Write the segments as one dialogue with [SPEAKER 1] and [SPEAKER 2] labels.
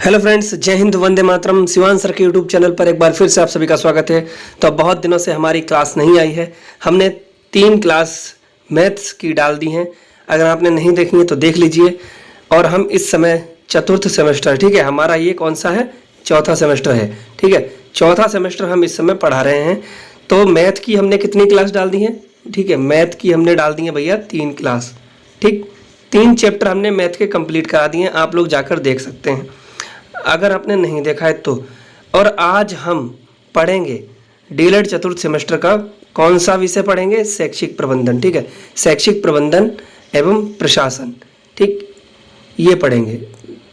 [SPEAKER 1] Hello friends, जय Hind, Vande Mataram. Shivan sir के YouTube channel पर एक बार फिर से आप सभी का स्वागत है। तो बहुत दिनों से हमारी क्लास नहीं आई है। हमने 3 क्लास मैथ्स की डाल दी हैं। अगर आपने नहीं देखी है तो देख लीजिए। और हम इस समय चतुर्थ सेमेस्टर, ठीक है, हमारा ये कौन सा है, चौथा सेमेस्टर है, ठीक है, चौथा सेमेस्टर हम इस समय पढ़ा रहे हैं। तो मैथ की हमने कितनी क्लास डाल दी है, ठीक है, मैथ की हमने डाल दी है भैया 3 क्लास, ठीक, 3 चैप्टर हमने मैथ के कंप्लीट करा दिए हैं। आप लोग जाकर देख सकते हैं अगर आपने नहीं देखा है तो। और आज हम पढ़ेंगे डीएलएड चतुर्थ सेमेस्टर का कौन सा विषय पढ़ेंगे, शैक्षिक प्रबंधन, ठीक है, शैक्षिक प्रबंधन एवं प्रशासन, ठीक, ये पढ़ेंगे।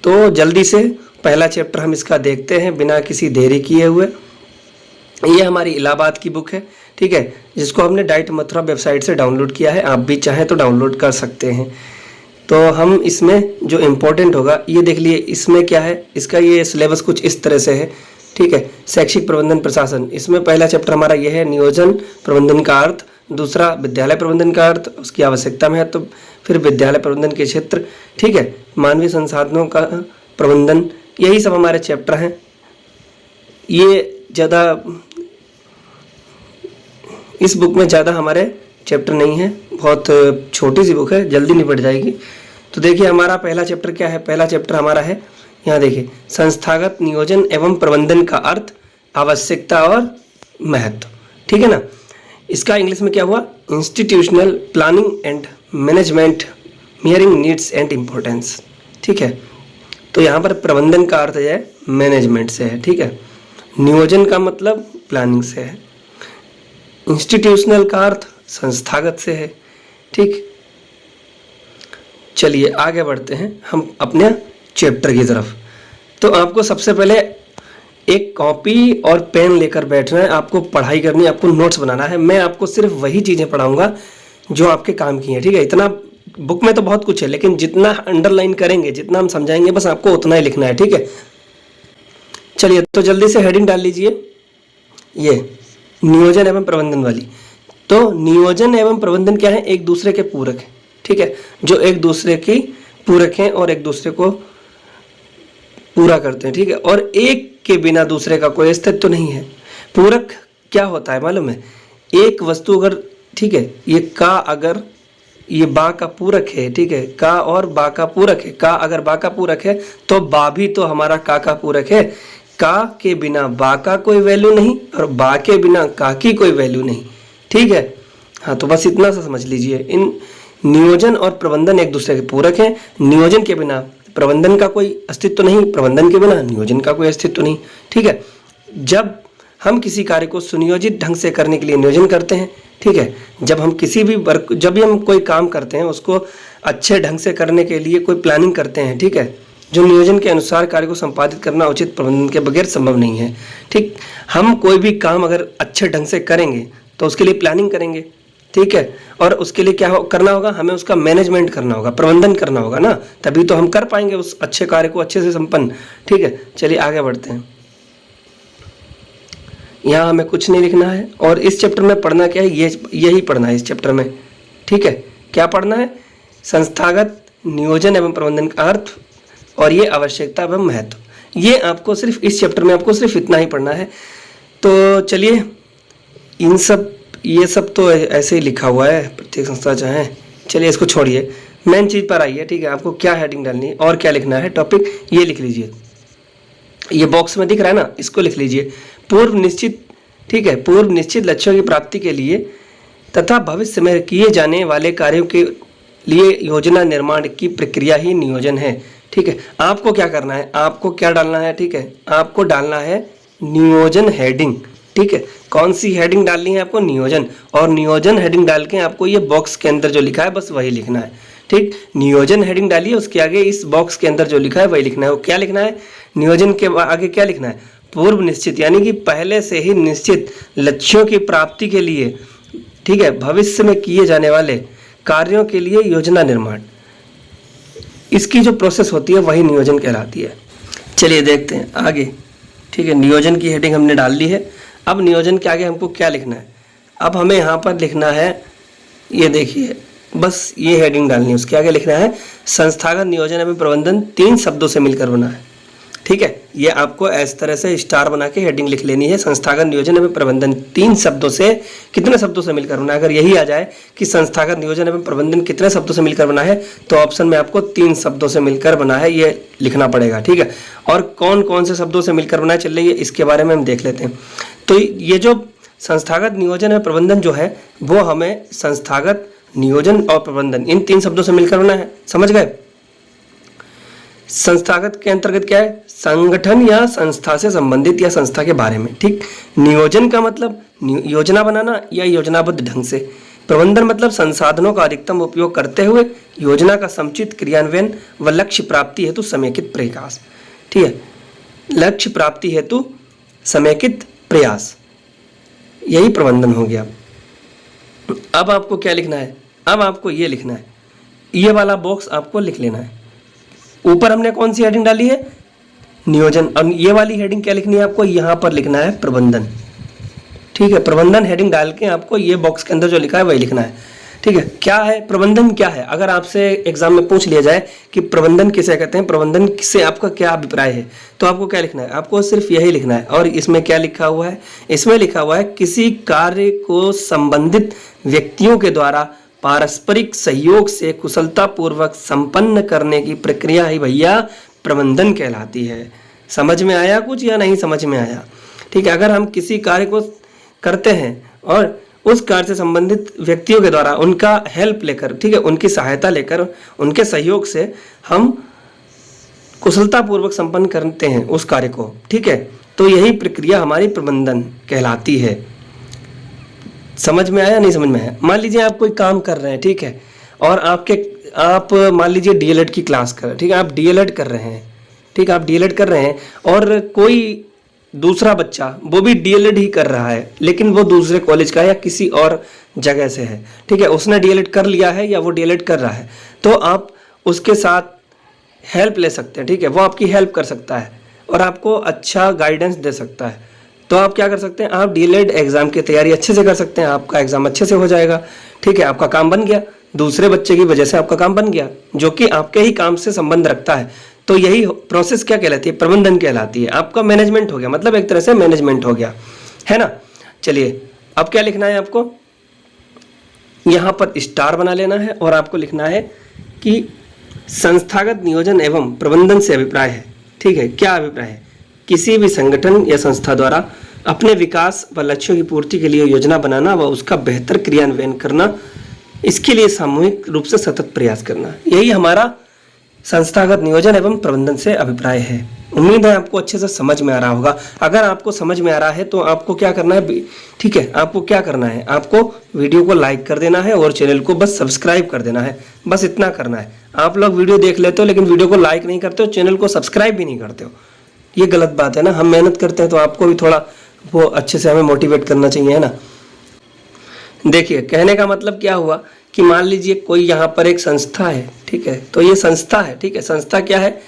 [SPEAKER 1] तो जल्दी से पहला चैप्टर हम इसका देखते हैं बिना किसी देरी किए हुए। ये हमारी इलाहाबाद की बुक है, ठीक है, जिसको हमने डाइट मथुरा वेबसाइट से डाउनलोड किया है। आप भी चाहें तो डाउनलोड कर सकते हैं। तो हम इसमें जो इम्पोर्टेंट होगा ये देख लिए। इसमें क्या है, इसका ये सिलेबस कुछ इस तरह से है, ठीक है, शैक्षिक प्रबंधन प्रशासन। इसमें पहला चैप्टर हमारा ये है, नियोजन प्रबंधन का अर्थ। दूसरा, विद्यालय प्रबंधन का अर्थ, उसकी आवश्यकता महत्व। तो फिर विद्यालय प्रबंधन के क्षेत्र, ठीक है, मानवीय संसाधनों का प्रबंधन, यही सब हमारे चैप्टर हैं। ये ज़्यादा, इस बुक में ज़्यादा हमारे चैप्टर नहीं है, बहुत छोटी सी बुक है, जल्दी निपट जाएगी। तो देखिए हमारा पहला चैप्टर क्या है। पहला चैप्टर हमारा है, यहाँ देखिए, संस्थागत नियोजन एवं प्रबंधन का अर्थ, आवश्यकता और महत्व, ठीक है ना। इसका इंग्लिश में क्या हुआ, institutional planning and management meeting needs and importance, ठीक है। तो यहाँ पर प्रबंधन का अर्थ है मैनेजमेंट से है, ठीक है, नियोजन का मतलब प्लानिंग से है, इंस्टीट्यूशनल का अर्थ संस्थागत से है, ठीक। चलिए आगे बढ़ते हैं हम अपने चैप्टर की तरफ। तो आपको सबसे पहले एक कॉपी और पेन लेकर बैठना है, आपको पढ़ाई करनी है, आपको नोट्स बनाना है। मैं आपको सिर्फ वही चीज़ें पढ़ाऊंगा जो आपके काम की हैं, ठीक है। इतना बुक में तो बहुत कुछ है, लेकिन जितना अंडरलाइन करेंगे, जितना हम समझाएंगे, बस आपको उतना ही लिखना है, ठीक है। चलिए तो जल्दी से हेडिंग डाल लीजिए, ये नियोजन एवं प्रबंधन वाली। तो नियोजन एवं प्रबंधन क्या है, एक दूसरे के पूरक है, ठीक है, जो एक दूसरे की पूरक हैं और एक दूसरे को पूरा करते हैं, ठीक है। और एक के बिना दूसरे का कोई अस्तित्व नहीं है। पूरक क्या होता है मालूम है, एक वस्तु अगर, ठीक है, ये का अगर ये बा का पूरक है, ठीक है, का और बा का पूरक है, का अगर बा का पूरक है तो बा भी तो हमारा का पूरक है। का के बिना बा का कोई वैल्यू नहीं और बा के बिना का की कोई वैल्यू नहीं, ठीक है। हाँ, तो बस इतना सा समझ लीजिए। इन नियोजन और प्रबंधन एक दूसरे के पूरक हैं। नियोजन के बिना प्रबंधन का कोई अस्तित्व नहीं, प्रबंधन के बिना नियोजन का कोई अस्तित्व नहीं, ठीक है। जब हम किसी कार्य को सुनियोजित ढंग से करने के लिए नियोजन करते हैं, ठीक है, जब हम किसी भी वर्क, जब भी हम कोई काम करते हैं उसको अच्छे ढंग से करने के लिए कोई प्लानिंग करते हैं, ठीक है, जो नियोजन के अनुसार कार्य को संपादित करना उचित प्रबंधन के बगैर संभव नहीं है, ठीक। हम कोई भी काम अगर अच्छे ढंग से करेंगे तो उसके लिए प्लानिंग करेंगे, ठीक है, और उसके लिए क्या करना होगा, हमें उसका मैनेजमेंट करना होगा, प्रबंधन करना होगा ना, तभी तो हम कर पाएंगे उस अच्छे कार्य को अच्छे से संपन्न, ठीक है। चलिए आगे बढ़ते हैं। यहाँ हमें कुछ नहीं लिखना है। और इस चैप्टर में पढ़ना क्या है, यही पढ़ना है इस चैप्टर में, ठीक है। क्या पढ़ना है, संस्थागत नियोजन एवं प्रबंधन का अर्थ और ये आवश्यकता एवं महत्व। ये आपको सिर्फ इस चैप्टर में आपको सिर्फ इतना ही पढ़ना है। तो चलिए, इन सब, ये सब तो ऐसे ही लिखा हुआ है, प्रत्येक संस्था चाहे। चलिए इसको छोड़िए, मेन चीज़ पर आइए, ठीक है। आपको क्या हेडिंग डालनी है और क्या लिखना है, टॉपिक ये लिख लीजिए। ये बॉक्स में दिख रहा है ना, इसको लिख लीजिए, पूर्व निश्चित, ठीक है, पूर्व निश्चित लक्ष्यों की प्राप्ति के लिए तथा भविष्य में किए जाने वाले कार्यों के लिए योजना निर्माण की प्रक्रिया ही नियोजन है, ठीक है। आपको क्या करना है, आपको क्या डालना है, ठीक है, आपको डालना है नियोजन हेडिंग, ठीक है। कौन सी हेडिंग डालनी है आपको, नियोजन। और नियोजन हेडिंग डाल के आपको ये बॉक्स के अंदर जो लिखा है बस वही लिखना है, ठीक। नियोजन हेडिंग डालिए, उसके आगे इस बॉक्स के अंदर जो लिखा है वही लिखना है। वो क्या लिखना है, नियोजन के आगे क्या लिखना है, पूर्व निश्चित, यानी कि पहले से ही निश्चित लक्ष्यों की प्राप्ति के लिए, ठीक है, भविष्य में किए जाने वाले कार्यों के लिए योजना निर्माण, इसकी जो प्रोसेस होती है वही नियोजन कहलाती है। चलिए देखते हैं आगे, ठीक है। नियोजन की हेडिंग हमने डाल ली है। अब नियोजन के आगे हमको क्या लिखना है, अब हमें यहाँ पर लिखना है, ये देखिए, बस ये हेडिंग डालनी है। उसके आगे लिखना है संस्थागत नियोजन एवं प्रबंधन 3 शब्दों से मिलकर बना है, ठीक है, ये आपको इस तरह से स्टार बना के हेडिंग लिख लेनी है। संस्थागत नियोजन एवं प्रबंधन 3 शब्दों से, कितने शब्दों से मिलकर बना है? अगर यही आ जाए कि संस्थागत नियोजन एवं प्रबंधन कितने शब्दों से मिलकर बना है, तो ऑप्शन में आपको 3 शब्दों से मिलकर बना है ये लिखना पड़ेगा। ठीक है, और कौन कौन से शब्दों से मिलकर बना है चलिए इसके बारे में हम देख लेते हैं। तो ये जो संस्थागत नियोजन एवं प्रबंधन जो है वो हमें संस्थागत नियोजन और प्रबंधन इन 3 शब्दों से मिलकर बना है, समझ गए। संस्थागत के अंतर्गत क्या है? संगठन या संस्था से संबंधित या संस्था के बारे में। ठीक, नियोजन का मतलब योजना बनाना या योजनाबद्ध ढंग से। प्रबंधन मतलब संसाधनों का अधिकतम उपयोग करते हुए योजना का समुचित क्रियान्वयन व लक्ष्य प्राप्ति हेतु समेकित प्रयास। ठीक है, लक्ष्य प्राप्ति हेतु समेकित प्रयास, यही प्रबंधन हो गया। अब आपको क्या लिखना है? अब आपको ये लिखना है, ये वाला बॉक्स आपको लिख लेना है। ऊपर हमने कौन सी हेडिंग डाली है? नियोजन। और ये वाली हेडिंग क्या लिखनी है आपको? यहाँ पर लिखना है प्रबंधन। ठीक है, प्रबंधन हेडिंग डाल के आपको ये बॉक्स के अंदर जो लिखा है वही लिखना है। ठीक है, क्या है प्रबंधन? क्या है? अगर आपसे एग्जाम में पूछ लिया जाए कि प्रबंधन किसे कहते हैं, प्रबंधन से आपका क्या अभिप्राय है, तो आपको क्या लिखना है? आपको सिर्फ यही लिखना है। और इसमें क्या लिखा हुआ है? इसमें लिखा हुआ है किसी कार्य को संबंधित व्यक्तियों के द्वारा पारस्परिक सहयोग से कुशलतापूर्वक संपन्न करने की प्रक्रिया ही भैया प्रबंधन कहलाती है। समझ में आया कुछ या नहीं समझ में आया? ठीक है, अगर हम किसी कार्य को करते हैं और उस कार्य से संबंधित व्यक्तियों के द्वारा उनका हेल्प लेकर, ठीक है, उनकी सहायता लेकर, उनके सहयोग से हम कुशलतापूर्वक संपन्न करते हैं उस कार्य को, ठीक है, तो यही प्रक्रिया हमारी प्रबंधन कहलाती है। समझ में आया नहीं समझ में आया? मान लीजिए आप कोई काम कर रहे हैं, ठीक है, और आप मान लीजिए डीएलएड की क्लास कर, ठीक है, आप डीएलएड कर रहे हैं, ठीक है, आप डीएलएड कर रहे हैं और कोई दूसरा बच्चा वो भी डीएलएड ही कर रहा है, लेकिन वो दूसरे कॉलेज का या किसी और जगह से है, ठीक है, उसने डीएलएड कर लिया है या वो डीएलएड कर रहा है, तो आप उसके साथ हेल्प ले सकते हैं। ठीक है, वो आपकी हेल्प कर सकता है और आपको अच्छा गाइडेंस दे सकता है। तो आप क्या कर सकते हैं? आप डीएलएड एग्जाम की तैयारी अच्छे से कर सकते हैं, आपका एग्जाम अच्छे से हो जाएगा। ठीक है, आपका काम बन गया, दूसरे बच्चे की वजह से आपका काम बन गया जो कि आपके ही काम से संबंध रखता है। तो यही प्रोसेस क्या कहलाती है? प्रबंधन कहलाती है। आपका मैनेजमेंट हो गया, मतलब एक तरह से मैनेजमेंट हो गया, है ना। चलिए अब क्या लिखना है आपको? यहां पर स्टार बना लेना है और आपको लिखना है कि संस्थागत नियोजन एवं प्रबंधन से अभिप्राय है। ठीक है, क्या अभिप्राय है? किसी भी संगठन या संस्था द्वारा अपने विकास व लक्ष्यों की पूर्ति के लिए योजना बनाना व उसका बेहतर क्रियान्वयन करना, इसके लिए सामूहिक रूप से सतत प्रयास करना, यही हमारा संस्थागत नियोजन एवं प्रबंधन से अभिप्राय है। उम्मीद है आपको अच्छे से समझ में आ रहा होगा। अगर आपको समझ में आ रहा है तो आपको क्या करना है? ठीक है, आपको क्या करना है? आपको वीडियो को लाइक कर देना है और चैनल को बस सब्सक्राइब कर देना है, बस इतना करना है। आप लोग वीडियो देख लेते हो लेकिन वीडियो को लाइक नहीं करते हो, चैनल को सब्सक्राइब भी नहीं करते हो, ये गलत बात है ना। हम मेहनत करते हैं तो आपको भी थोड़ा वो अच्छे से हमें मोटिवेट करना चाहिए, है ना। देखिए, कहने का मतलब क्या हुआ कि मान लीजिए कोई यहाँ पर एक संस्था है, ठीक है, तो ये संस्था है, ठीक है, संस्था क्या है?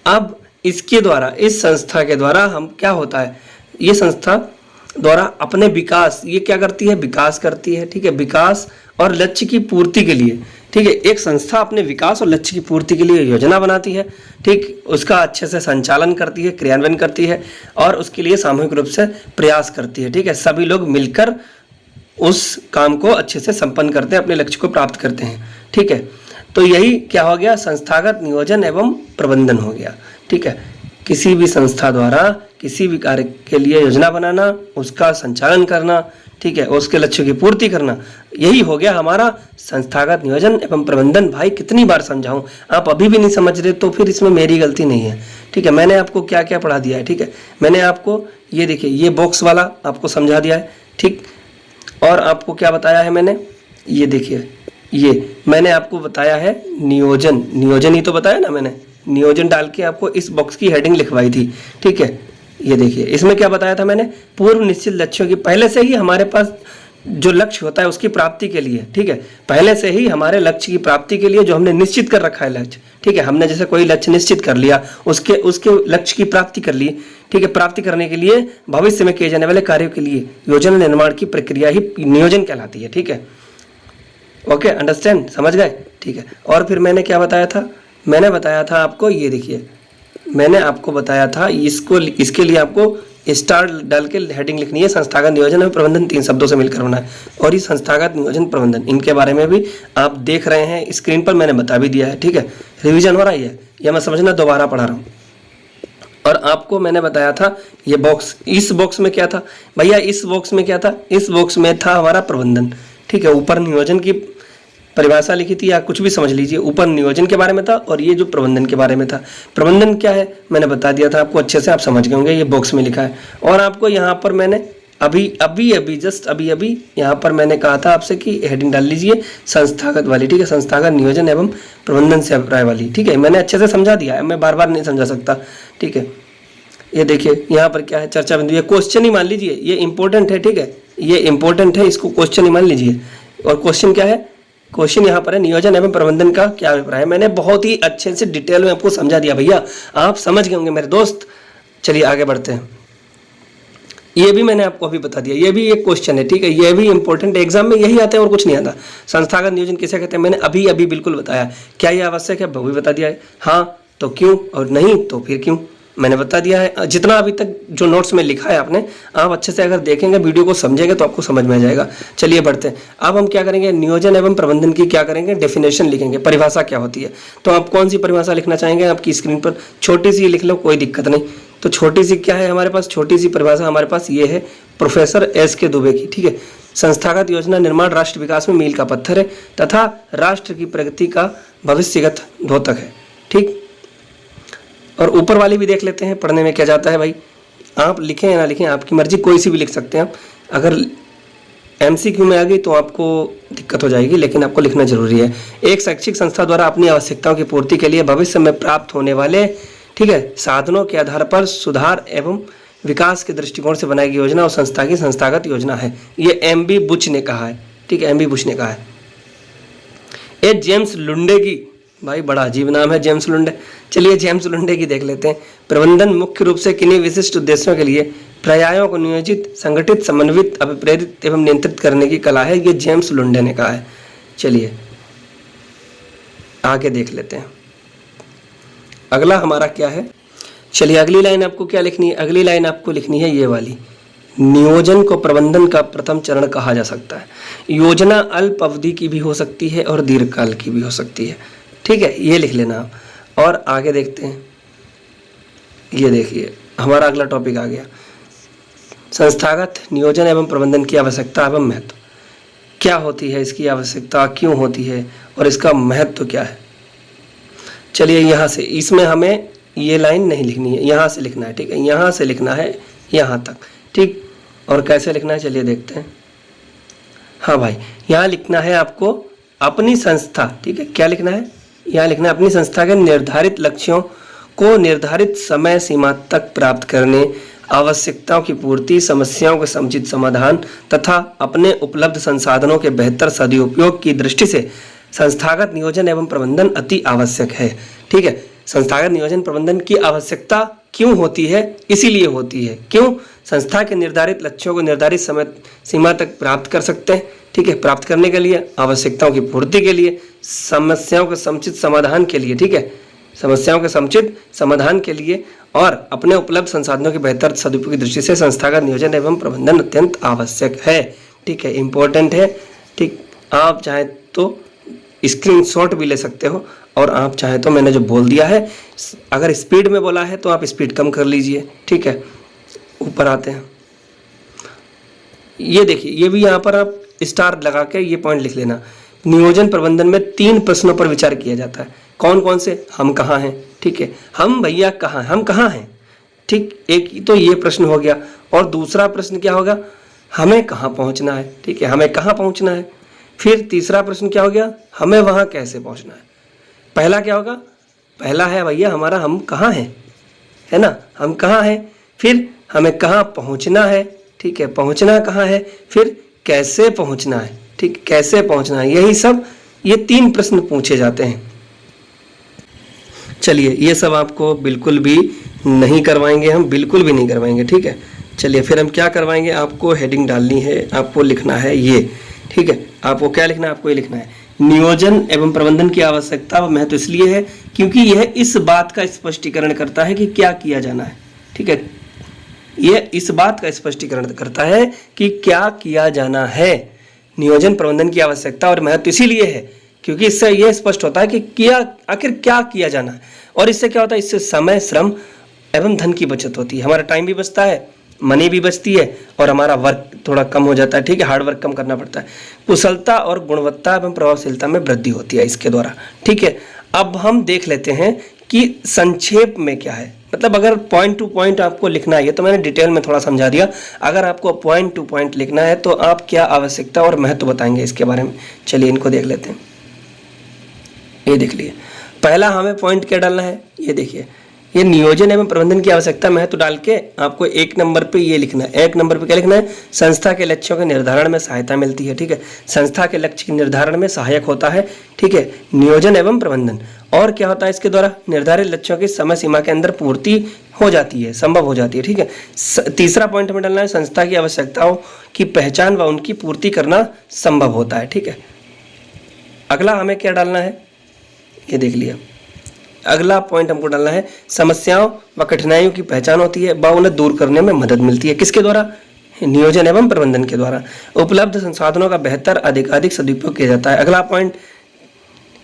[SPEAKER 1] अब इसके द्वारा, इस संस्था के द्वारा हम क्या होता है, ये संस्था द्वारा अपने विकास, ये क्या करती है? विकास करती है, ठीक है, विकास और लक्ष्य की पूर्ति के लिए, ठीक है, एक संस्था अपने विकास और लक्ष्य की पूर्ति के लिए योजना बनाती है, ठीक, उसका अच्छे से संचालन करती है, क्रियान्वयन करती है और उसके लिए सामूहिक रूप से प्रयास करती है। ठीक है, सभी लोग मिलकर उस काम को अच्छे से संपन्न करते हैं, अपने लक्ष्य को प्राप्त करते हैं। ठीक है, तो यही क्या हो गया? संस्थागत नियोजन एवं प्रबंधन हो गया। ठीक है, किसी भी संस्था द्वारा किसी भी कार्य के लिए योजना बनाना, उसका संचालन करना, ठीक है, उसके लक्ष्य की पूर्ति करना, यही हो गया हमारा संस्थागत नियोजन एवं प्रबंधन। भाई कितनी बार समझाऊं, आप अभी भी नहीं समझ रहे तो फिर इसमें मेरी गलती नहीं है। ठीक है, मैंने आपको क्या क्या पढ़ा दिया है, ठीक है, मैंने आपको ये देखिए ये बॉक्स वाला आपको समझा दिया है, ठीक, और आपको क्या बताया है मैंने, ये देखिए ये मैंने आपको बताया है नियोजन, नियोजन ही तो बताया ना मैंने, नियोजन डाल के आपको इस बॉक्स की हेडिंग लिखवाई थी। ठीक है, ये देखिए इसमें क्या बताया था मैंने? पूर्व निश्चित लक्ष्यों की, पहले से ही हमारे पास जो लक्ष्य होता है उसकी प्राप्ति के लिए, ठीक है, पहले से ही हमारे लक्ष्य की प्राप्ति के लिए जो हमने निश्चित कर रखा है लक्ष्य, ठीक है, हमने जैसे कोई लक्ष्य निश्चित कर लिया, उसके लक्ष्य की प्राप्ति कर ली, ठीक है, प्राप्ति करने के लिए भविष्य में किए जाने वाले कार्यों के लिए योजना निर्माण की प्रक्रिया ही नियोजन कहलाती है। ठीक है, ओके, अंडरस्टैंड, समझ गए? ठीक है, और फिर मैंने क्या बताया था? मैंने बताया था आपको, ये देखिए मैंने आपको बताया था इसके लिए आपको स्टार डाल के हेडिंग लिखनी है। संस्थागत नियोजन और प्रबंधन 3 शब्दों से मिलकर बना है। और ये संस्थागत नियोजन प्रबंधन, इनके बारे में भी आप देख रहे हैं स्क्रीन पर, मैंने बता भी दिया है। ठीक है, रिवीजन हो रहा है या मैं समझना दोबारा पढ़ा रहा हूँ। और आपको मैंने बताया था ये बॉक्स, इस बॉक्स में क्या था भैया, इस बॉक्स में क्या था, इस बॉक्स में था हमारा प्रबंधन। ठीक है, ऊपर नियोजन की परिभाषा लिखी थी या कुछ भी समझ लीजिए, ऊपर नियोजन के बारे में था और ये जो प्रबंधन के बारे में था। प्रबंधन क्या है मैंने बता दिया था आपको, अच्छे से आप समझ गए होंगे, ये बॉक्स में लिखा है। और आपको यहाँ पर मैंने अभी यहाँ पर मैंने कहा था आपसे कि हेडिंग डाल लीजिए संस्थागत वाली। ठीक है, संस्थागत नियोजन एवं प्रबंधन से अभिप्राय वाली। ठीक है, मैंने अच्छे से समझा दिया है, मैं बार बार नहीं समझा सकता। ठीक है, ये देखिए यहाँ पर क्या है, चर्चा बिंदु, ये क्वेश्चन ही मान लीजिए, ये इंपॉर्टेंट है। ठीक है, ये इंपॉर्टेंट है, इसको क्वेश्चन ही मान लीजिए। और क्वेश्चन क्या है, क्वेश्चन यहाँ पर है नियोजन एवं प्रबंधन का क्या अभिप्राय है। मैंने बहुत ही अच्छे से डिटेल में आपको समझा दिया भैया, आप समझ गए होंगे मेरे दोस्त। चलिए आगे बढ़ते हैं। ये भी मैंने आपको अभी बता दिया, ये भी एक क्वेश्चन है। ठीक है, ये भी इंपॉर्टेंट है, एग्जाम में यही आता है और कुछ नहीं आता। संस्थागत नियोजन किसे कहते हैं, मैंने अभी बिल्कुल बताया। क्या ये आवश्यक है, वो भी बता दिया है। हाँ तो क्यों, और नहीं तो फिर क्यों, मैंने बता दिया है। जितना अभी तक जो नोट्स में लिखा है आपने, आप अच्छे से अगर देखेंगे, वीडियो को समझेंगे तो आपको समझ में आ जाएगा। चलिए बढ़ते हैं। अब हम क्या करेंगे, नियोजन एवं प्रबंधन की क्या करेंगे, डेफिनेशन लिखेंगे, परिभाषा क्या होती है। तो आप कौन सी परिभाषा लिखना चाहेंगे, आपकी स्क्रीन पर छोटी सी लिख लो, कोई दिक्कत नहीं। तो छोटी सी क्या है हमारे पास, छोटी सी परिभाषा हमारे पास ये है प्रोफेसर एस के दुबे की। ठीक है, संस्थागत योजना निर्माण राष्ट्र विकास में मील का पत्थर है तथा राष्ट्र की प्रगति का भविष्यगत द्योतक है। ठीक, और ऊपर वाली भी देख लेते हैं, पढ़ने में क्या जाता है भाई। आप लिखें या ना लिखें, आपकी मर्जी, कोई सी भी लिख सकते हैं आप। अगर एमसीक्यू में आ गई तो आपको दिक्कत हो जाएगी, लेकिन आपको लिखना जरूरी है। एक शैक्षिक संस्था द्वारा अपनी आवश्यकताओं की पूर्ति के लिए भविष्य में प्राप्त होने वाले, ठीक है, साधनों के आधार पर सुधार एवं विकास के दृष्टिकोण से बनाई गई योजना और संस्था की संस्थागत योजना है। ये एम.बी. बुच ने कहा है। ठीक है, एम.बी. बुच ने कहा है। ये जेम्स लुंडे की, भाई बड़ा अजीब नाम है जेम्स लुंडे। चलिए जेम्स लुंडे की देख लेते हैं। प्रबंधन मुख्य रूप से किन्हीं विशिष्ट उद्देश्यों के लिए पर्यायों को नियोजित, संगठित, समन्वित, अभिप्रेरित एवं नियंत्रित करने की कला है। ये जेम्स लुंडे ने कहा है। चलिए आगे देख लेते हैं, अगला हमारा क्या है। चलिए अगली लाइन आपको क्या लिखनी है, अगली लाइन आपको लिखनी है ये वाली, नियोजन को प्रबंधन का प्रथम चरण कहा जा सकता है। योजना अल्प अवधि की भी हो सकती है और दीर्घकाल की भी हो सकती है। ठीक है, ये लिख लेना आप। और आगे देखते हैं, ये देखिए हमारा अगला टॉपिक आ गया, संस्थागत नियोजन एवं प्रबंधन की आवश्यकता एवं महत्व। क्या होती है इसकी आवश्यकता, क्यों होती है और इसका महत्व क्या है। चलिए यहाँ से, इसमें हमें ये लाइन नहीं लिखनी है, यहाँ से लिखना है। ठीक है, यहाँ से लिखना है यहाँ तक। ठीक, और कैसे लिखना है चलिए देखते हैं। हाँ भाई, यहाँ लिखना है आपको अपनी संस्था। ठीक है, क्या लिखना है, यहाँ लिखना है अपनी संस्था के निर्धारित लक्ष्यों को निर्धारित समय सीमा तक प्राप्त करने, आवश्यकताओं की पूर्ति, समस्याओं के समुचित समाधान तथा अपने उपलब्ध संसाधनों के बेहतर सदुपयोग की दृष्टि से संस्थागत नियोजन एवं प्रबंधन अति आवश्यक है। ठीक है, संस्थागत नियोजन प्रबंधन की आवश्यकता क्यों होती है, इसीलिए होती है। क्यों, संस्था के निर्धारित लक्ष्यों को निर्धारित समय सीमा तक प्राप्त कर सकते हैं। ठीक है, प्राप्त करने के लिए, आवश्यकताओं की पूर्ति के लिए, समस्याओं के समुचित समाधान के लिए। ठीक है, समस्याओं के समुचित समाधान के लिए और अपने उपलब्ध संसाधनों के बेहतर सदुपयोग की दृष्टि से संस्थागत नियोजन एवं प्रबंधन अत्यंत आवश्यक है। ठीक है, इंपॉर्टेंट है। ठीक, आप चाहे तो स्क्रीनशॉट भी ले सकते हो और आप चाहे तो मैंने जो बोल दिया है, अगर स्पीड में बोला है तो आप स्पीड कम कर लीजिए। ठीक है, ऊपर आते हैं, ये देखिए, ये भी यहाँ पर आप स्टार लगा के ये पॉइंट लिख लेना। नियोजन प्रबंधन में 3 प्रश्नों पर विचार किया जाता है। कौन कौन से, हम कहाँ हैं। ठीक है, हम भैया कहाँ, हम कहाँ हैं। ठीक, एक तो ये प्रश्न हो गया। और दूसरा प्रश्न क्या होगा, हमें कहाँ पहुँचना है। ठीक है, हमें कहाँ पहुँचना है। फिर तीसरा प्रश्न क्या हो गया, हमें वहाँ कैसे पहुँचना है। पहला क्या होगा, पहला है भैया हमारा हम कहाँ हैं, है ना, हम कहाँ हैं। फिर हमें कहाँ पहुँचना है। ठीक है, पहुँचना कहाँ है, फिर कैसे पहुँचना है। ठीक, कैसे पहुँचना है, यही सब ये 3 प्रश्न पूछे जाते हैं। चलिए ये सब आपको बिल्कुल भी नहीं करवाएंगे, हम बिल्कुल भी नहीं करवाएंगे। ठीक है, चलिए फिर हम क्या करवाएंगे, आपको हेडिंग डालनी है, आपको लिखना है ये। ठीक है, आपको क्या लिखना है, आपको ये लिखना है, नियोजन एवं प्रबंधन की आवश्यकता व महत्व इसलिए है क्योंकि यह इस बात का स्पष्टीकरण करता है कि क्या किया जाना है। ठीक है, यह इस बात का स्पष्टीकरण करता है कि क्या किया जाना है। नियोजन प्रबंधन की आवश्यकता और महत्व इसीलिए है क्योंकि इससे यह स्पष्ट होता है कि आखिर क्या किया जाना है। और इससे क्या होता है, इससे समय, श्रम एवं धन की बचत होती है। हमारा टाइम भी बचता है, मनी भी बचती है और हमारा वर्क थोड़ा कम हो जाता है। ठीक है, हार्ड वर्क कम करना पड़ता है। कुशलता और गुणवत्ता एवं प्रभावशीलता में वृद्धि होती है इसके द्वारा। ठीक है, अब हम देख लेते हैं कि संक्षेप में क्या है। मतलब अगर पॉइंट टू पॉइंट आपको लिखना है, तो मैंने डिटेल में थोड़ा समझा दिया। अगर आपको पॉइंट टू पॉइंट लिखना है तो आप क्या आवश्यकता और महत्व बताएंगे इसके बारे में। चलिए इनको देख लेते हैं। ये देख लिए, पहला हमें पॉइंट क्या डालना है, ये देखिए, ये नियोजन एवं प्रबंधन की आवश्यकता महत्व डाल के आपको 1 नंबर पे ये लिखना है। 1 नंबर पे क्या लिखना है, संस्था के लक्ष्यों के निर्धारण में सहायता मिलती है। ठीक है, संस्था के लक्ष्य के निर्धारण में सहायक होता है। ठीक है, नियोजन एवं प्रबंधन। और क्या होता है इसके द्वारा, निर्धारित लक्ष्यों की समय सीमा के अंदर पूर्ति हो जाती है, संभव हो जाती है। ठीक है, तीसरा पॉइंट हमें डालना है, संस्था की आवश्यकताओं की पहचान व उनकी पूर्ति करना संभव होता है। ठीक है, अगला हमें क्या डालना है, ये देख लिया। अगला पॉइंट हमको डालना है, समस्याओं व कठिनाइयों की पहचान होती है व उन्हें दूर करने में मदद मिलती है। किसके द्वारा, नियोजन एवं प्रबंधन के द्वारा। उपलब्ध संसाधनों का बेहतर अधिकाधिक सदुपयोग किया जाता है। अगला पॉइंट,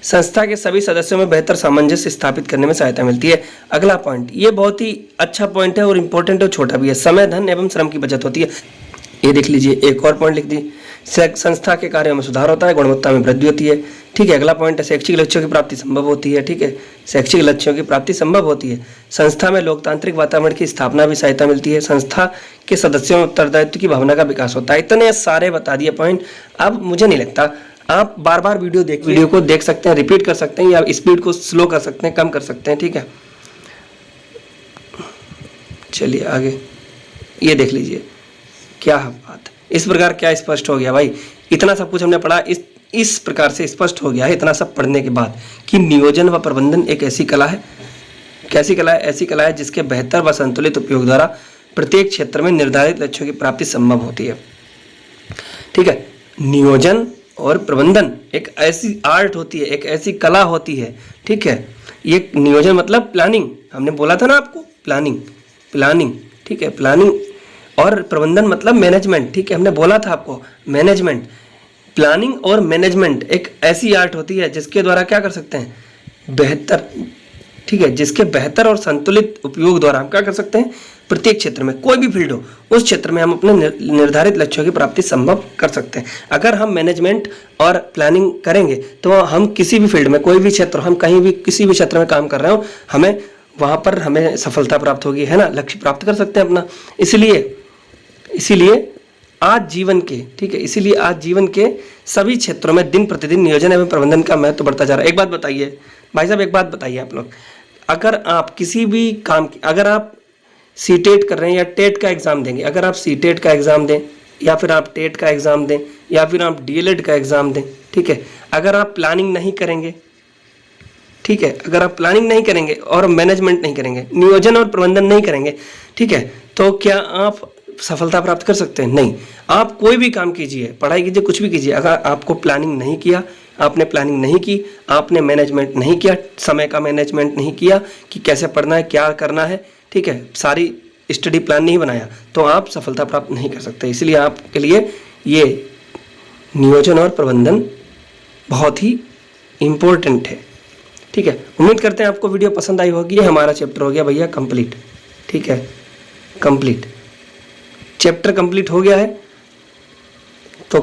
[SPEAKER 1] संस्था के सभी सदस्यों में बेहतर सामंजस्य स्थापित करने में सहायता मिलती है। अगला पॉइंट, ये बहुत ही अच्छा पॉइंट है और इंपॉर्टेंट और छोटा भी है, समय, धन एवं श्रम की बचत होती है। ये देख लीजिए, एक और पॉइंट लिख दी, संस्था के कार्यों में सुधार होता है, गुणवत्ता में वृद्धि होती है। ठीक है, अगला पॉइंट है, शैक्षिक लक्ष्यों की प्राप्ति संभव होती है। ठीक है, शैक्षिक लक्ष्यों की प्राप्ति संभव होती है। संस्था में लोकतांत्रिक वातावरण की स्थापना भी सहायता मिलती है। संस्था के सदस्यों में उत्तरदायित्व की भावना का विकास होता है। इतने सारे बता दिए पॉइंट। अब मुझे नहीं लगता, आप बार बार वीडियो को देख सकते हैं, रिपीट कर सकते हैं या स्पीड को स्लो कर सकते हैं, कम कर सकते हैं। ठीक है, चलिए आगे ये देख लीजिए, क्या बात, इस प्रकार क्या स्पष्ट हो गया भाई। इतना सब कुछ हमने पढ़ा, इस प्रकार से स्पष्ट हो गया है इतना सब पढ़ने के बाद कि नियोजन व प्रबंधन एक ऐसी कला है। कैसी कला है, ऐसी कला है जिसके बेहतर व संतुलित उपयोग द्वारा प्रत्येक क्षेत्र में निर्धारित लक्ष्यों की प्राप्ति संभव होती है। ठीक है, नियोजन और प्रबंधन एक ऐसी आर्ट होती है, एक ऐसी कला होती है। ठीक है, ये नियोजन मतलब प्लानिंग, हमने बोला था ना आपको, प्लानिंग। ठीक है, प्लानिंग। और प्रबंधन मतलब मैनेजमेंट। ठीक है, हमने बोला था आपको, मैनेजमेंट। प्लानिंग और मैनेजमेंट एक ऐसी आर्ट होती है जिसके द्वारा क्या कर सकते हैं, बेहतर, ठीक है, जिसके बेहतर और संतुलित उपयोग द्वारा हम क्या कर सकते हैं, प्रत्येक क्षेत्र में, कोई भी फील्ड हो उस क्षेत्र में हम अपने निर्धारित लक्ष्यों की प्राप्ति संभव कर सकते हैं। अगर हम मैनेजमेंट और प्लानिंग करेंगे तो हम किसी भी फील्ड में, कोई भी क्षेत्र, हम कहीं भी किसी भी क्षेत्र में काम कर रहे हो, हमें वहाँ पर हमें सफलता प्राप्त होगी, है ना, लक्ष्य प्राप्त कर सकते हैं अपना। इसीलिए आज जीवन के, ठीक है, इसीलिए आज जीवन के सभी क्षेत्रों में दिन प्रतिदिन नियोजन एवं प्रबंधन का महत्व बढ़ता जा रहा है। एक बात बताइए भाई साहब, एक बात बताइए आप लोग, अगर आप किसी भी काम की, अगर आप सीटेट कर रहे हैं या टेट का एग्जाम देंगे, अगर आप सीटेट का एग्जाम दें या फिर आप टेट का एग्जाम दें या फिर आप डीएलएड का एग्जाम दें, ठीक है, अगर आप प्लानिंग नहीं करेंगे, ठीक है, अगर आप प्लानिंग नहीं करेंगे और मैनेजमेंट नहीं करेंगे, नियोजन और प्रबंधन नहीं करेंगे, ठीक है, तो क्या आप सफलता प्राप्त कर सकते हैं? नहीं। आप कोई भी काम कीजिए, पढ़ाई कीजिए, कुछ भी कीजिए, अगर आपको प्लानिंग नहीं किया, आपने प्लानिंग नहीं की, आपने मैनेजमेंट नहीं किया, समय का मैनेजमेंट नहीं किया कि कैसे पढ़ना है, क्या करना है, ठीक है, सारी स्टडी प्लान नहीं बनाया, तो आप सफलता प्राप्त नहीं कर सकते। इसलिए आपके लिए ये नियोजन और प्रबंधन बहुत ही इम्पोर्टेंट है। ठीक है, उम्मीद करते हैं आपको वीडियो पसंद आई होगी। हमारा चैप्टर हो गया भैया कंप्लीट। ठीक है, कंप्लीट, चैप्टर कंप्लीट हो गया है। तो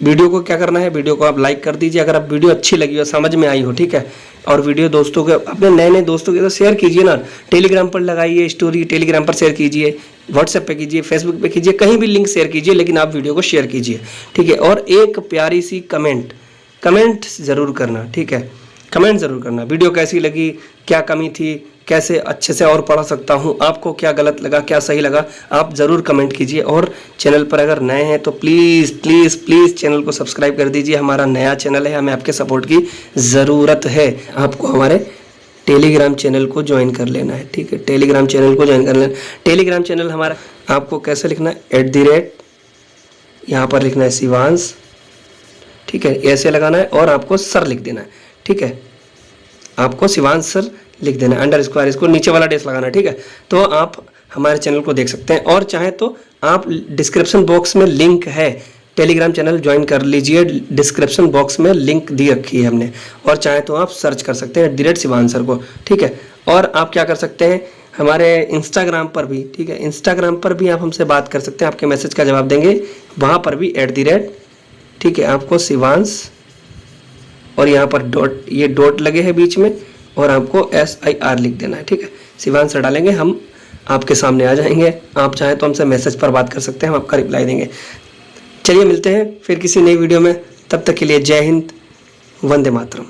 [SPEAKER 1] वीडियो को क्या करना है, वीडियो को आप लाइक कर दीजिए अगर आप वीडियो अच्छी लगी हो, समझ में आई हो, ठीक है, और वीडियो दोस्तों के, अपने नए नए दोस्तों के साथ शेयर कीजिए ना, टेलीग्राम पर लगाइए स्टोरी, टेलीग्राम पर शेयर कीजिए, व्हाट्सएप पे कीजिए, फेसबुक पे कीजिए, कहीं भी लिंक शेयर कीजिए, लेकिन आप वीडियो को शेयर कीजिए। ठीक है, और एक प्यारी सी कमेंट ज़रूर करना। ठीक है, कमेंट ज़रूर करना, वीडियो कैसी लगी, क्या कमी थी, कैसे अच्छे से और पढ़ा सकता हूँ, आपको क्या गलत लगा, क्या सही लगा, आप ज़रूर कमेंट कीजिए। और चैनल पर अगर नए हैं तो प्लीज़ प्लीज़ प्लीज़ चैनल को सब्सक्राइब कर दीजिए। हमारा नया चैनल है, हमें आपके सपोर्ट की ज़रूरत है। आपको हमारे टेलीग्राम चैनल को ज्वाइन कर लेना है। ठीक है, टेलीग्राम चैनल को ज्वाइन कर लेना। टेलीग्राम चैनल हमारा, आपको कैसे लिखना है, @ यहाँ पर लिखना है शिवांश ठीक है, ऐसे लगाना है और आपको सर लिख देना है। ठीक है, आपको शिवांश सर लिख देना है, अंडरस्कोर, इसको नीचे वाला डैश लगाना है। ठीक है, तो आप हमारे चैनल को देख सकते हैं और चाहे तो आप डिस्क्रिप्शन बॉक्स में लिंक है, टेलीग्राम चैनल ज्वाइन कर लीजिए, डिस्क्रिप्शन बॉक्स में लिंक दी रखी है हमने, और चाहे तो आप सर्च कर सकते हैं @ शिवांश सर को। ठीक है, और आप क्या कर सकते हैं हमारे इंस्टाग्राम पर भी, ठीक है, इंस्टाग्राम पर भी आप हमसे बात कर सकते हैं, आपके मैसेज का जवाब देंगे, वहाँ पर भी @ ठीक है, आपको शिवांश और यहाँ पर डॉट, ये डॉट लगे हैं बीच में, और आपको SIR लिख देना है। ठीक है, शिवांश सर डालेंगे, हम आपके सामने आ जाएंगे। आप चाहें तो हमसे मैसेज पर बात कर सकते हैं, हम आपका रिप्लाई देंगे। चलिए मिलते हैं फिर किसी नई वीडियो में, तब तक के लिए जय हिंद, वंदे मातरम।